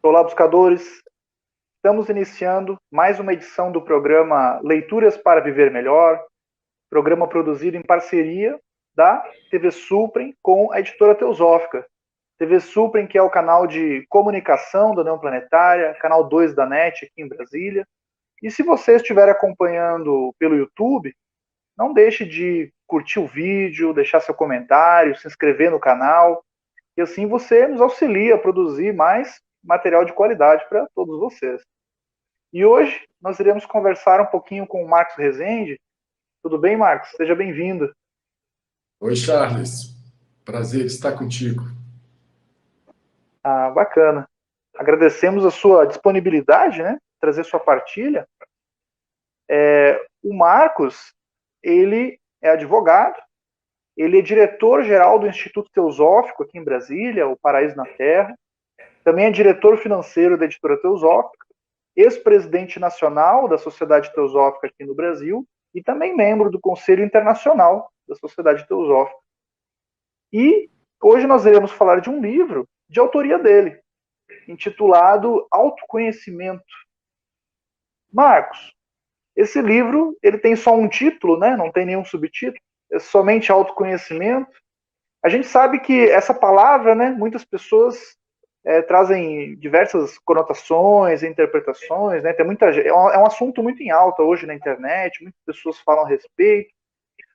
Olá, buscadores! Estamos iniciando mais uma edição do programa Leituras para Viver Melhor, programa produzido em parceria da TV Suprem com a editora Teosófica. TV Suprem, que é o canal de comunicação da União Planetária, canal 2 da NET aqui em Brasília. E se você estiver acompanhando pelo YouTube, não deixe de curtir o vídeo, deixar seu comentário, se inscrever no canal, e assim você nos auxilia a produzir mais material de qualidade para todos vocês. E hoje nós iremos conversar um pouquinho com o Marcos Rezende. Tudo bem, Marcos? Seja bem-vindo. Oi, Charles. Prazer estar contigo. Ah, bacana. Agradecemos a sua disponibilidade, né? Trazer sua partilha. O Marcos, ele é advogado, ele é diretor-geral do Instituto Teosófico aqui em Brasília, o Paraíso na Terra. Também é diretor financeiro da editora Teosófica, ex-presidente nacional da Sociedade Teosófica aqui no Brasil e também membro do Conselho Internacional da Sociedade Teosófica. E hoje nós iremos falar de um livro de autoria dele, intitulado Autoconhecimento. Marcos, esse livro ele tem só um título, né? Não tem nenhum subtítulo, é somente autoconhecimento. A gente sabe que essa palavra, né, muitas pessoas trazem diversas conotações, interpretações, né? Tem muita, é um assunto muito em alta hoje na internet, muitas pessoas falam a respeito.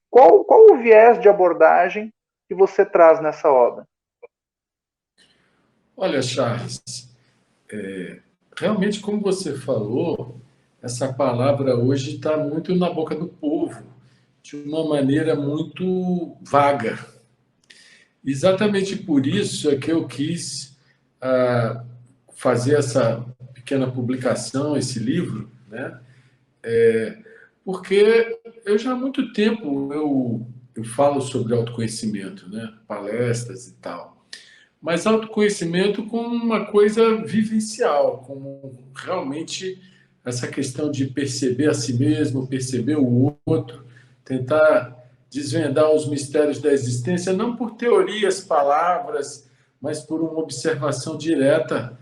Qual o viés de abordagem que você traz nessa obra? Olha, Charles, realmente, como você falou, essa palavra hoje está muito na boca do povo, de uma maneira muito vaga. Exatamente por isso é que eu quis fazer essa pequena publicação, esse livro, né? Porque eu já há muito tempo eu falo sobre autoconhecimento, né? Palestras e tal. Mas autoconhecimento como uma coisa vivencial, como realmente essa questão de perceber a si mesmo, perceber o outro, tentar desvendar os mistérios da existência, não por teorias, palavras, mas por uma observação direta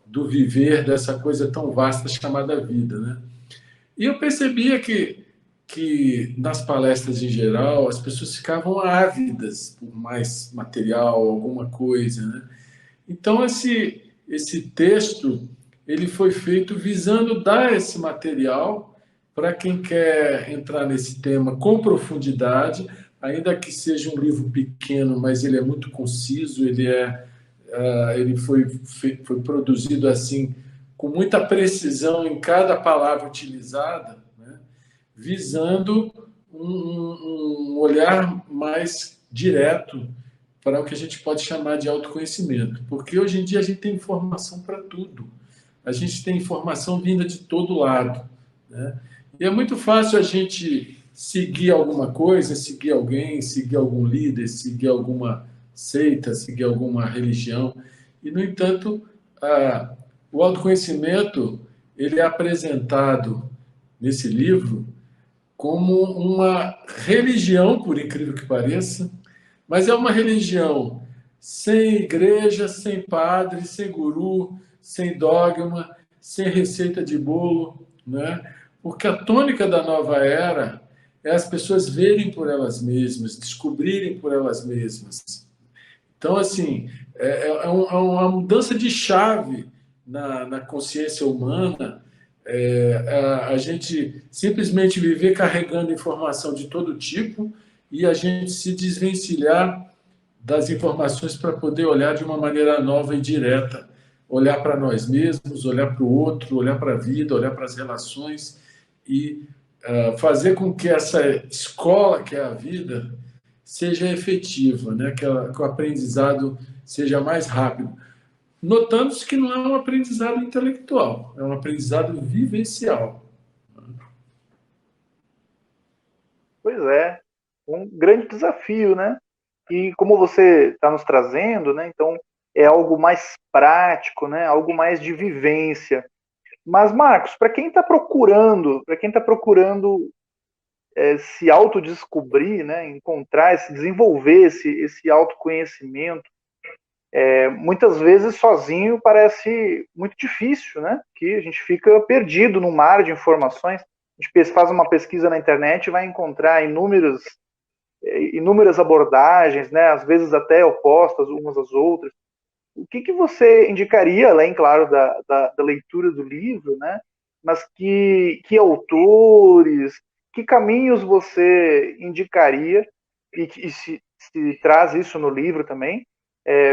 do viver dessa coisa tão vasta chamada vida, né? E eu percebia que nas palestras em geral as pessoas ficavam ávidas por mais material, alguma coisa, né? Então esse texto ele foi feito visando dar esse material para quem quer entrar nesse tema com profundidade, ainda que seja um livro pequeno, mas ele é muito conciso, ele foi produzido assim com muita precisão em cada palavra utilizada, né? Visando um olhar mais direto para o que a gente pode chamar de autoconhecimento. Porque hoje em dia a gente tem informação para tudo. A gente tem informação vinda de todo lado, né? E é muito fácil a gente seguir alguma coisa, seguir alguém, seguir algum líder, seguir alguma seita, seguir alguma religião. E, no entanto, o autoconhecimento ele é apresentado nesse livro como uma religião, por incrível que pareça, mas é uma religião sem igreja, sem padre, sem guru, sem dogma, sem receita de bolo, né? Porque a tônica da nova era é as pessoas verem por elas mesmas, descobrirem por elas mesmas. Então, assim, é uma mudança de chave na consciência humana, a gente simplesmente viver carregando informação de todo tipo e a gente se desvencilhar das informações para poder olhar de uma maneira nova e direta, olhar para nós mesmos, olhar para o outro, olhar para a vida, olhar para as relações e fazer com que essa escola que é a vida seja efetiva, né? Que o aprendizado seja mais rápido. Notando-se que não é um aprendizado intelectual, é um aprendizado vivencial. Pois é, um grande desafio, né? E como você está nos trazendo, né? Então é algo mais prático, né? Algo mais de vivência. Mas Marcos, para quem está procurando se autodescobrir, né? Encontrar, se desenvolver esse autoconhecimento, Muitas vezes sozinho parece muito difícil, né? Que a gente fica perdido no mar de informações. A gente faz uma pesquisa na internet e vai encontrar inúmeras abordagens, né? Às vezes até opostas umas às outras. O que você indicaria, além, claro, da leitura do livro, né? Mas que autores, que caminhos você indicaria, e se traz isso no livro também,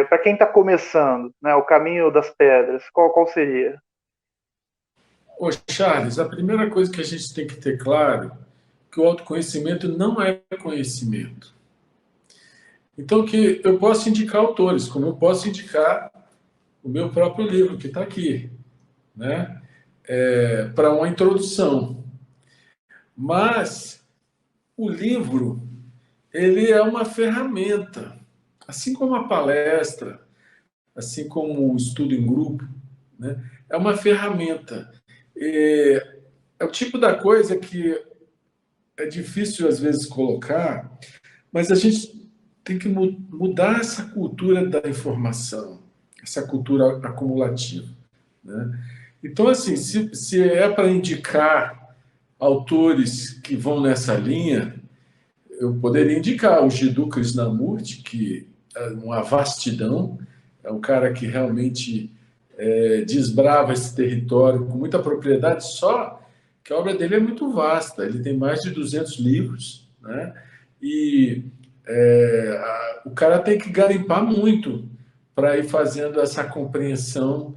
para quem está começando, né? O caminho das pedras, qual seria? Ô, Charles, a primeira coisa que a gente tem que ter claro é que o autoconhecimento não é conhecimento. Então, que eu posso indicar autores, como eu posso indicar o meu próprio livro, que está aqui, né? Para uma introdução. Mas o livro, ele é uma ferramenta, assim como a palestra, assim como o estudo em grupo, né? É uma ferramenta. É o tipo da coisa que é difícil, às vezes, colocar, mas a gente tem que mudar essa cultura da informação, essa cultura acumulativa, né? Então, assim, se é para indicar autores que vão nessa linha, eu poderia indicar o Jiddu Krishnamurti, que é uma vastidão, é um cara que realmente desbrava esse território com muita propriedade, só que a obra dele é muito vasta, ele tem mais de 200 livros, né? E o cara tem que garimpar muito para ir fazendo essa compreensão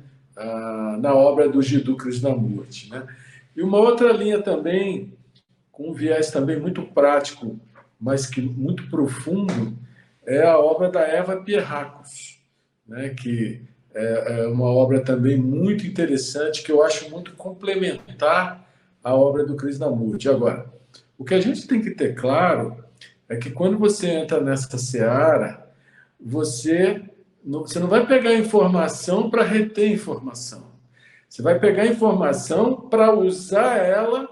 na obra do Jiddu Krishnamurti, né? E uma outra linha também, com um viés também muito prático, mas que muito profundo, é a obra da Eva Pierrakos, né? Que é uma obra também muito interessante, que eu acho muito complementar à obra do Krishnamurti. Agora, o que a gente tem que ter claro é que quando você entra nessa seara, você não vai pegar informação para reter informação. Você vai pegar informação para usar ela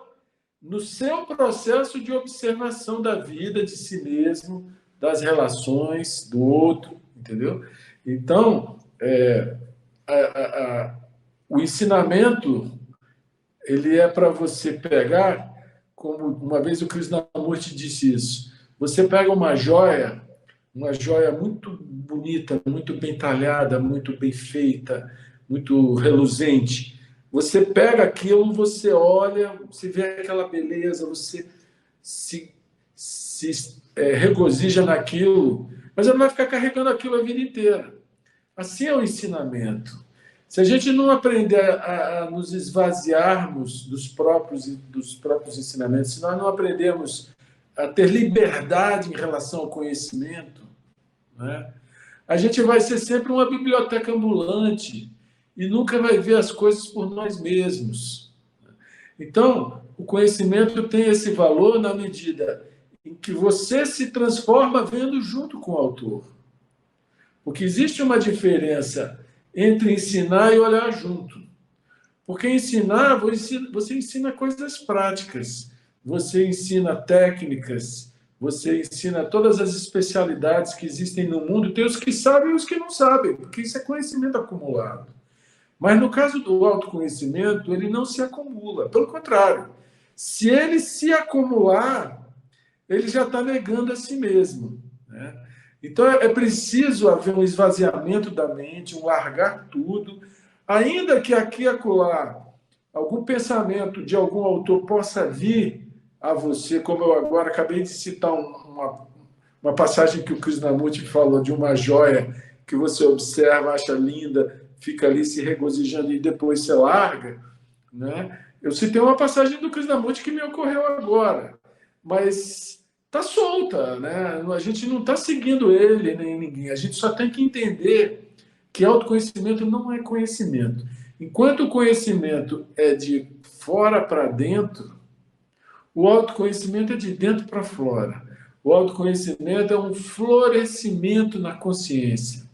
no seu processo de observação da vida, de si mesmo, das relações do outro, entendeu? Então, o ensinamento, ele é para você pegar, como uma vez o Krishnamurti disse isso, você pega uma joia muito bonita, muito bem talhada, muito bem feita, muito reluzente. Você pega aquilo, você olha, você vê aquela beleza, você se regozija naquilo, mas você não vai ficar carregando aquilo a vida inteira. Assim é o ensinamento. Se a gente não aprender a nos esvaziarmos dos próprios ensinamentos, se nós não aprendemos a ter liberdade em relação ao conhecimento, né, a gente vai ser sempre uma biblioteca ambulante e nunca vai ver as coisas por nós mesmos. Então, o conhecimento tem esse valor na medida em que você se transforma vendo junto com o autor. Porque existe uma diferença entre ensinar e olhar junto. Porque ensinar, você ensina coisas práticas, você ensina técnicas, você ensina todas as especialidades que existem no mundo, tem os que sabem e os que não sabem, porque isso é conhecimento acumulado. Mas no caso do autoconhecimento, ele não se acumula, pelo contrário, se ele se acumular, ele já está negando a si mesmo, né? Então é preciso haver um esvaziamento da mente, um largar tudo, ainda que aqui e acolá algum pensamento de algum autor possa vir a você, como eu agora acabei de citar uma passagem que o Krishnamurti falou de uma joia que você observa, acha linda, fica ali se regozijando e depois você larga, né? Eu citei uma passagem do Krishnamurti que me ocorreu agora, mas está solta, né? A gente não está seguindo ele nem ninguém. A gente só tem que entender que autoconhecimento não é conhecimento. Enquanto o conhecimento é de fora para dentro, o autoconhecimento é de dentro para fora. O autoconhecimento é um florescimento na consciência.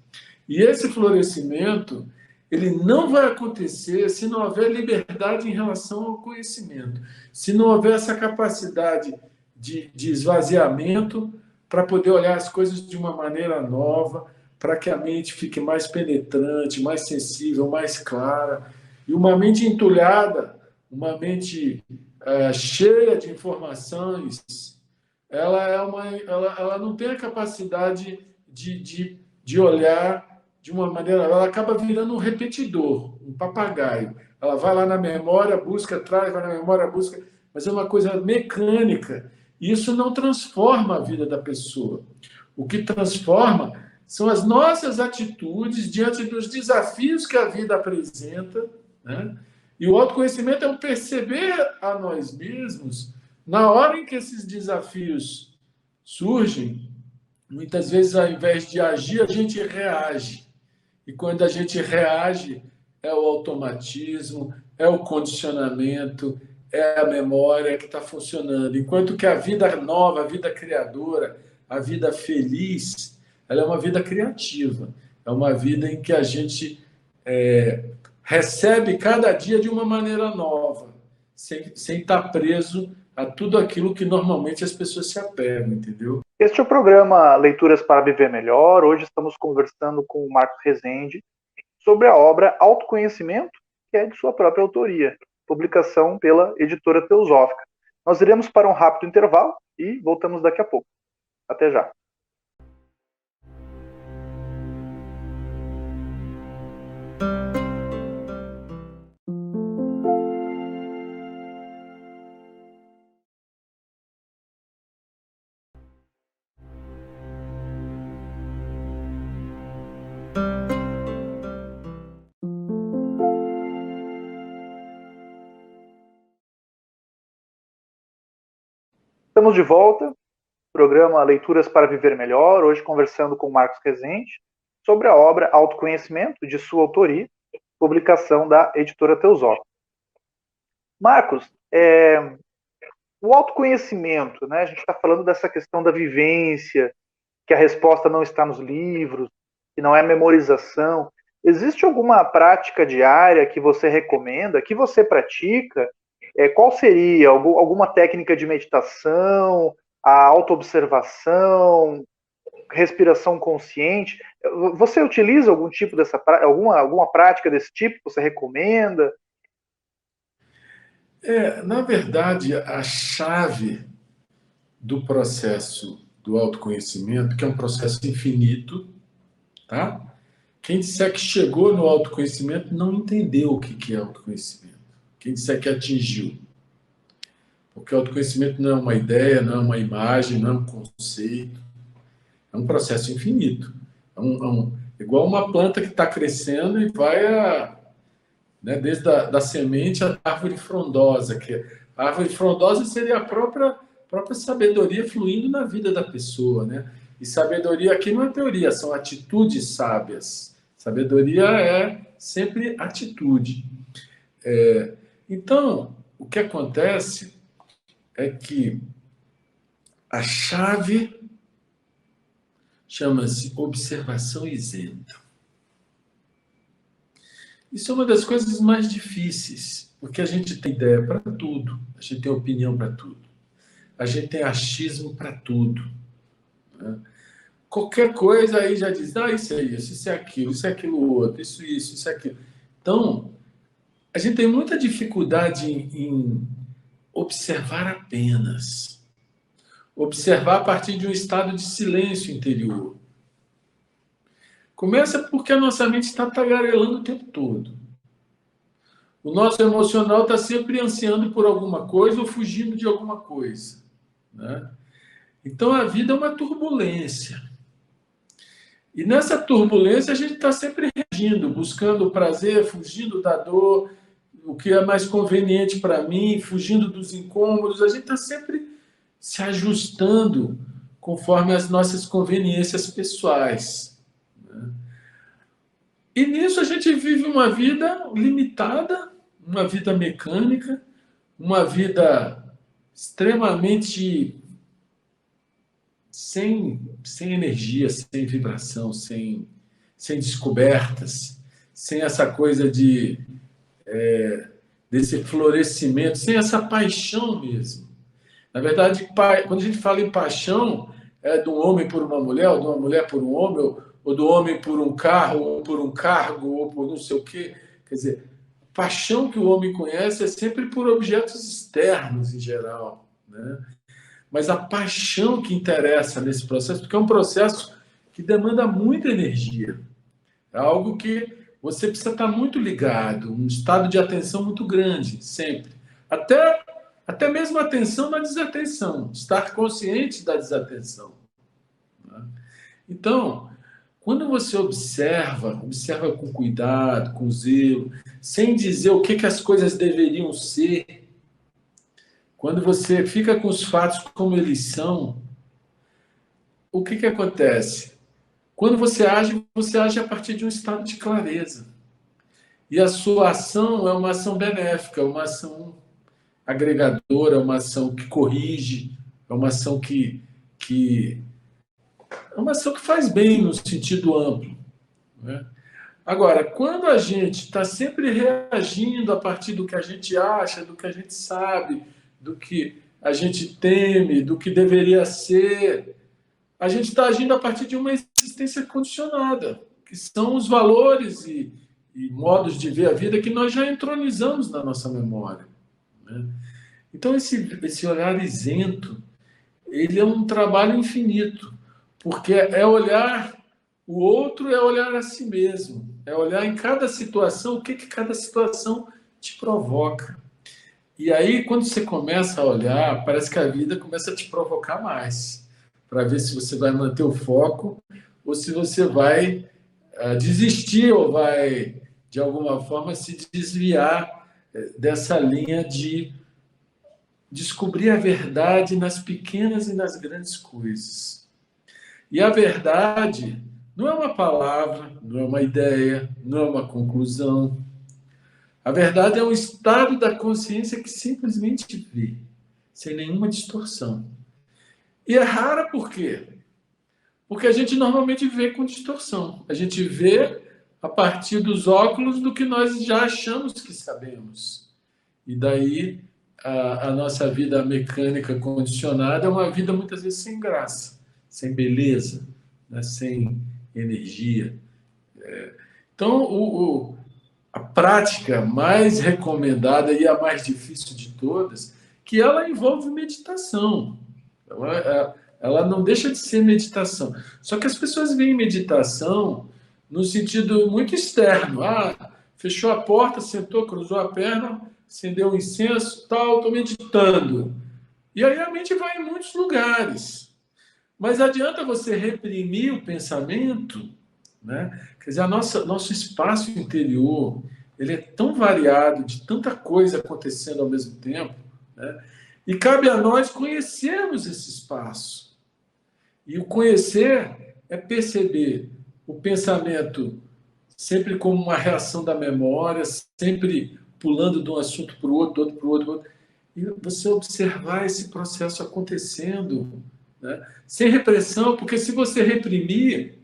E esse florescimento, ele não vai acontecer se não houver liberdade em relação ao conhecimento. Se não houver essa capacidade de esvaziamento para poder olhar as coisas de uma maneira nova, para que a mente fique mais penetrante, mais sensível, mais clara. E uma mente entulhada, uma mente cheia de informações, ela não tem a capacidade de olhar de uma maneira. Ela acaba virando um repetidor, um papagaio. Ela vai lá na memória, busca, traz, vai na memória, busca, mas é uma coisa mecânica. E isso não transforma a vida da pessoa. O que transforma são as nossas atitudes diante dos desafios que a vida apresenta, né? E o autoconhecimento é o perceber a nós mesmos na hora em que esses desafios surgem. Muitas vezes, ao invés de agir, a gente reage. E quando a gente reage, é o automatismo, é o condicionamento, é a memória que está funcionando. Enquanto que a vida nova, a vida criadora, a vida feliz, ela é uma vida criativa. É uma vida em que a gente recebe cada dia de uma maneira nova, sem estar preso a tudo aquilo que normalmente as pessoas se apegam, entendeu? Este é o programa Leituras para Viver Melhor. Hoje estamos conversando com o Marcos Rezende sobre a obra Autoconhecimento, que é de sua própria autoria, publicação pela editora Teosófica. Nós iremos para um rápido intervalo e voltamos daqui a pouco. Até já. Estamos de volta, programa Leituras para Viver Melhor, hoje conversando com Marcos Rezende sobre a obra Autoconhecimento, de sua autoria, publicação da editora Teosófica. Marcos, o autoconhecimento, né? A gente está falando dessa questão da vivência, que a resposta não está nos livros, que não é memorização. Existe alguma prática diária que você recomenda, que você pratica? Qual seria? Alguma técnica de meditação, a autoobservação, respiração consciente? Você utiliza algum tipo alguma prática desse tipo que você recomenda? Na verdade, a chave do processo do autoconhecimento, que é um processo infinito, tá? Quem disser que chegou no autoconhecimento não entendeu o que é autoconhecimento. Quem disser que atingiu. Porque o autoconhecimento não é uma ideia, não é uma imagem, não é um conceito. É um processo infinito. Igual uma planta que está crescendo e vai desde da semente à árvore frondosa. A árvore frondosa seria a própria sabedoria fluindo na vida da pessoa, né? E sabedoria aqui não é teoria, são atitudes sábias. Sabedoria é sempre atitude. Então, o que acontece é que a chave chama-se observação isenta. Isso é uma das coisas mais difíceis, porque a gente tem ideia para tudo, a gente tem opinião para tudo, a gente tem achismo para tudo, né? Qualquer coisa aí já diz, isso é isso é aquilo, isso é aquilo outro, isso é aquilo. Então, a gente tem muita dificuldade em observar apenas. Observar a partir de um estado de silêncio interior. Começa porque a nossa mente está tagarelando o tempo todo. O nosso emocional está sempre ansiando por alguma coisa ou fugindo de alguma coisa, né? Então, a vida é uma turbulência. E nessa turbulência, a gente está sempre reagindo, buscando o prazer, fugindo da dor, o que é mais conveniente para mim, fugindo dos incômodos. A gente está sempre se ajustando conforme as nossas conveniências pessoais, né? E nisso a gente vive uma vida limitada, uma vida mecânica, uma vida extremamente sem energia, sem vibração, sem descobertas, sem essa coisa desse florescimento, sem essa paixão mesmo. Na verdade, quando a gente fala em paixão, é de um homem por uma mulher, ou de uma mulher por um homem, ou do homem por um carro, ou por um cargo, ou por não sei o quê. Quer dizer, a paixão que o homem conhece é sempre por objetos externos, em geral, né? Mas a paixão que interessa nesse processo, porque é um processo que demanda muita energia, é algo que você precisa estar muito ligado, um estado de atenção muito grande, sempre. Até mesmo atenção na desatenção, estar consciente da desatenção, né? Então, quando você observa com cuidado, com zelo, sem dizer o que as coisas deveriam ser, quando você fica com os fatos como eles são, o que acontece? Quando você age a partir de um estado de clareza. E a sua ação é uma ação benéfica, uma ação agregadora, uma ação que corrige, é uma ação que é uma ação que faz bem no sentido amplo, né? Agora, quando a gente está sempre reagindo a partir do que a gente acha, do que a gente sabe, do que a gente teme, do que deveria ser, a gente está agindo a partir de uma existência condicionada, que são os valores e modos de ver a vida que nós já entronizamos na nossa memória, né? Então, esse olhar isento, ele é um trabalho infinito, porque é olhar o outro, é olhar a si mesmo, é olhar em cada situação o que cada situação te provoca. E aí, quando você começa a olhar, parece que a vida começa a te provocar mais, para ver se você vai manter o foco ou se você vai desistir ou vai, de alguma forma, se desviar dessa linha de descobrir a verdade nas pequenas e nas grandes coisas. E a verdade não é uma palavra, não é uma ideia, não é uma conclusão. A verdade é um estado da consciência que simplesmente vê, sem nenhuma distorção. E é rara por quê? Porque a gente normalmente vê com distorção. A gente vê a partir dos óculos do que nós já achamos que sabemos. E daí a nossa vida mecânica condicionada é uma vida muitas vezes sem graça, sem beleza, né? Sem energia. Então, a prática mais recomendada e a mais difícil de todas, que ela envolve meditação. Ela não deixa de ser meditação. Só que as pessoas veem meditação no sentido muito externo. Fechou a porta, sentou, cruzou a perna, acendeu um incenso, tal, estou meditando. E aí a mente vai em muitos lugares. Mas adianta você reprimir o pensamento, né? Quer dizer, nosso espaço interior, ele é tão variado, de tanta coisa acontecendo ao mesmo tempo, né? E cabe a nós conhecermos esse espaço. E o conhecer é perceber o pensamento sempre como uma reação da memória, sempre pulando de um assunto para o outro, do outro para o outro, e você observar esse processo acontecendo, né? Sem repressão, porque se você reprimir,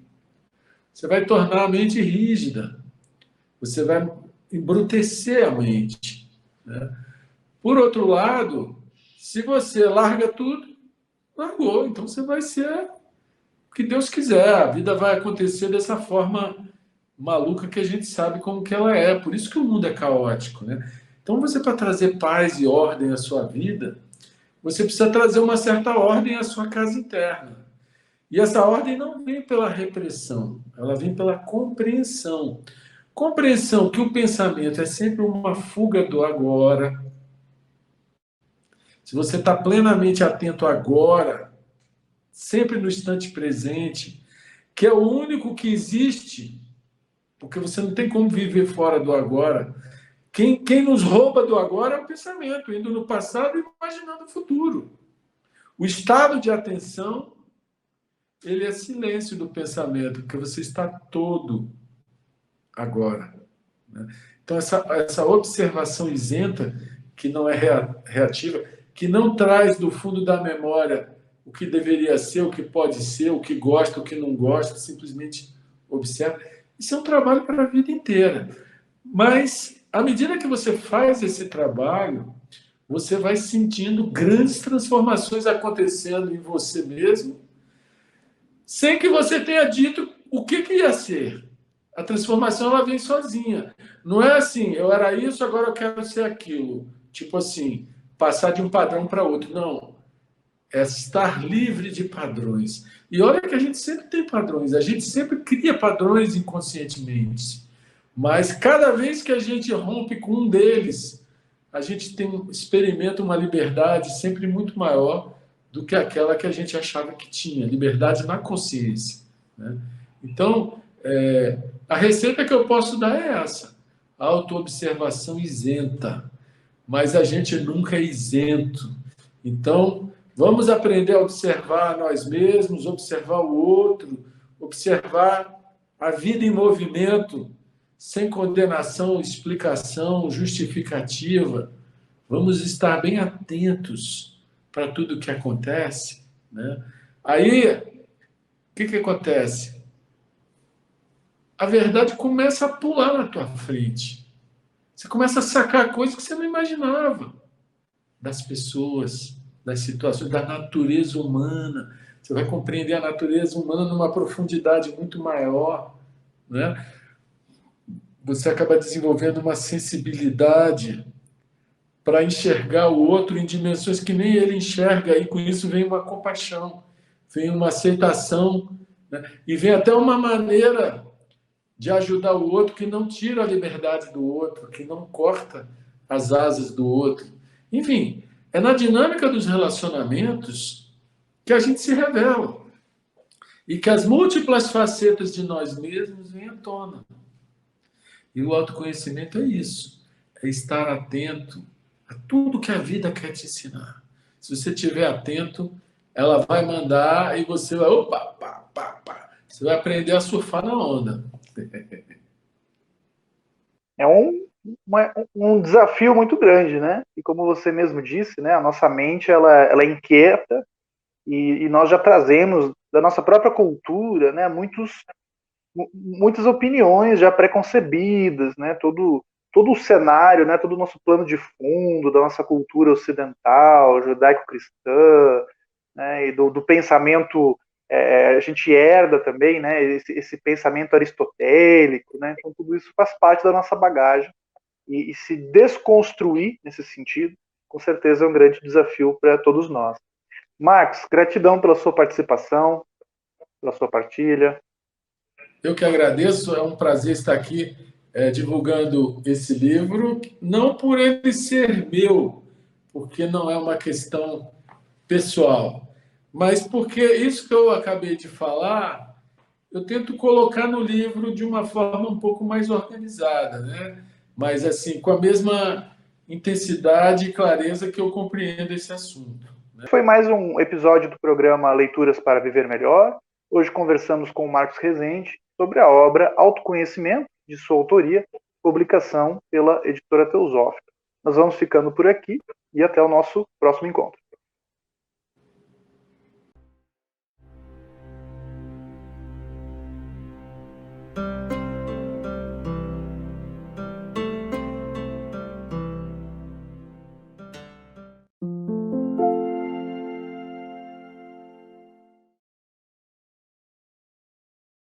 você vai tornar a mente rígida, você vai embrutecer a mente, né? Por outro lado, se você larga tudo, largou, então você vai ser o que Deus quiser, a vida vai acontecer dessa forma maluca que a gente sabe como que ela é, por isso que o mundo é caótico, né? Então você, para trazer paz e ordem à sua vida, você precisa trazer uma certa ordem à sua casa interna. E essa ordem não vem pela repressão, ela vem pela compreensão. Compreensão que o pensamento é sempre uma fuga do agora. Se você está plenamente atento agora, sempre no instante presente, que é o único que existe, porque você não tem como viver fora do agora. Quem nos rouba do agora é o pensamento, indo no passado e imaginando o futuro. O estado de atenção, ele é silêncio do pensamento, porque você está todo agora, né? Então, essa observação isenta, que não é reativa, que não traz do fundo da memória o que deveria ser, o que pode ser, o que gosta, o que não gosta, simplesmente observa. Isso é um trabalho para a vida inteira. Mas, à medida que você faz esse trabalho, você vai sentindo grandes transformações acontecendo em você mesmo, sem que você tenha dito o que ia ser? A transformação ela vem sozinha. Não é assim, eu era isso, agora eu quero ser aquilo. Tipo assim, passar de um padrão para outro. Não. É estar livre de padrões. E olha que a gente sempre tem padrões, a gente sempre cria padrões inconscientemente. Mas cada vez que a gente rompe com um deles, a gente experimenta uma liberdade sempre muito maior do que aquela que a gente achava que tinha, liberdade na consciência. Né? Então, a receita que eu posso dar é essa: autoobservação isenta. Mas a gente nunca é isento. Então, vamos aprender a observar nós mesmos, observar o outro, observar a vida em movimento, sem condenação, explicação, justificativa. Vamos estar bem atentos para tudo que acontece. Né? Aí, o que acontece? A verdade começa a pular na tua frente. Você começa a sacar coisas que você não imaginava das pessoas, das situações, da natureza humana. Você vai compreender a natureza humana numa profundidade muito maior, né? Você acaba desenvolvendo uma sensibilidade para enxergar o outro em dimensões que nem ele enxerga, e com isso vem uma compaixão, vem uma aceitação, né? E vem até uma maneira de ajudar o outro que não tira a liberdade do outro, que não corta as asas do outro. Enfim, é na dinâmica dos relacionamentos que a gente se revela e que as múltiplas facetas de nós mesmos vêm à tona. E o autoconhecimento é isso, é estar atento a tudo que a vida quer te ensinar. Se você estiver atento, ela vai mandar e você vai, opa, pá, pá, pá. Você vai aprender a surfar na onda. É um desafio muito grande, né? E como você mesmo disse, né, a nossa mente ela é inquieta e nós já trazemos da nossa própria cultura, né, muitas opiniões já preconcebidas, né? Todo o cenário, né? Todo o nosso plano de fundo da nossa cultura ocidental, judaico-cristã, né? E do pensamento a gente herda também, né? Esse pensamento aristotélico, né? Então tudo isso faz parte da nossa bagagem e se desconstruir nesse sentido, com certeza é um grande desafio para todos nós. Marcos, gratidão pela sua participação, pela sua partilha. Eu que agradeço, é um prazer estar aqui divulgando esse livro, não por ele ser meu, porque não é uma questão pessoal, mas porque isso que eu acabei de falar, eu tento colocar no livro de uma forma um pouco mais organizada, né? Mas assim, com a mesma intensidade e clareza que eu compreendo esse assunto. Foi mais um episódio do programa Leituras para Viver Melhor. Hoje conversamos com o Marcos Rezende sobre a obra Autoconhecimento, de sua autoria, publicação pela editora Teosófica. Nós vamos ficando por aqui e até o nosso próximo encontro.